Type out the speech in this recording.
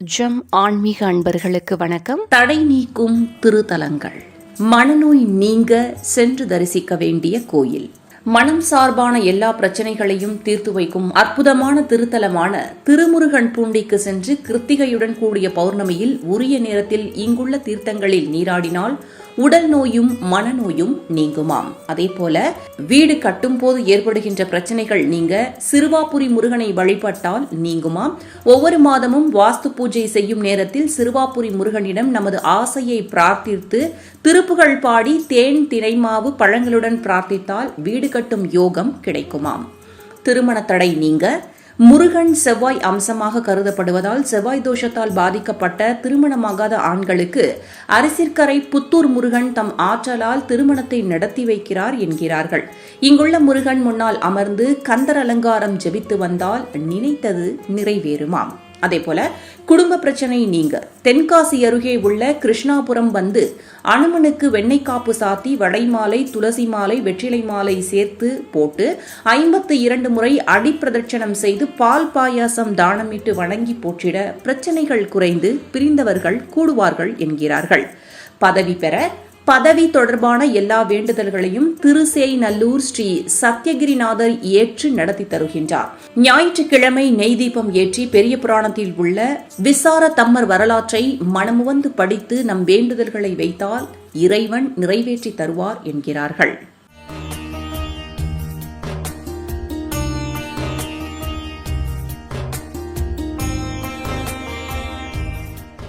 ஜம் ஆன்மீக அன்பர்களுக்கு வணக்கம். தடை நீக்கும் திருத்தலங்கள். மனநோய் நீங்க சென்று தரிசிக்க வேண்டிய கோயில். மனம் சார்பான எல்லா பிரச்சனைகளையும் தீர்த்து வைக்கும் அற்புதமான திருத்தலமான திருமுருகன் பூண்டிக்கு சென்று கிருத்திகையுடன் கூடிய பௌர்ணமியில் உரிய நேரத்தில் இங்குள்ள தீர்த்தங்களில் நீராடினால் உடல் நோயும் மனநோயும் நீங்குமாம். அதேபோல வீடு கட்டும் போது ஏற்படுகின்ற பிரச்சனைகள் நீங்க சிறுவாபுரி முருகனை வழிபட்டால் நீங்குமாம். ஒவ்வொரு மாதமும் வாஸ்து பூஜை செய்யும் நேரத்தில் சிறுவாபுரி முருகனிடம் நமது ஆசையை பிரார்த்தித்து திருப்புகள் பாடி தேன் தினைமாவு பழங்களுடன் பிரார்த்தித்தால் வீடு கட்டும் யோகம் கிடைக்குமாம். திருமண தடை நீங்க முருகன் செவ்வாய் அம்சமாக கருதப்படுவதால் செவ்வாய் தோஷத்தால் பாதிக்கப்பட்ட திருமணமாகாத ஆண்களுக்கு அரிசிற்கரை புத்தூர் முருகன் தம் ஆற்றலால் திருமணத்தை நடத்தி வைக்கிறார் என்கிறார்கள். இங்குள்ள முருகன் முன்னால் அமர்ந்து கந்தர் அலங்காரம் ஜெபித்து வந்தால் நினைத்தது நிறைவேறுமாம். அதேபோல குடும்ப பிரச்சனை நீங்க தென்காசி அருகே உள்ள கிருஷ்ணாபுரம் வந்து அனுமனுக்கு வெண்ணெய் காப்பு சாத்தி வடைமாலை துளசி மாலை வெற்றிலை மாலை சேர்த்து போட்டு 52 முறை அடிப்பிரதட்சணம் செய்து பால் பாயாசம் தானமிட்டு வணங்கி போற்றிட பிரச்சனைகள் குறைந்து பிரிந்தவர்கள் கூடுவார்கள் என்கிறார்கள். பதவி பெற பதவி தொடர்பான எல்லா வேண்டுதல்களையும் திருசேய்நல்லூர் ஸ்ரீ சத்யகிரிநாதர் ஏற்று நடத்தி தருகின்றார். ஞாயிற்றுக்கிழமை நெய் தீபம் ஏற்றி பெரிய புராணத்தில் உள்ள விசார தம்மர் வரலாற்றை மனமுவந்து படித்து நம் வேண்டுதல்களை வைத்தால் இறைவன் நிறைவேற்றி தருவார் என்கிறார்கள்.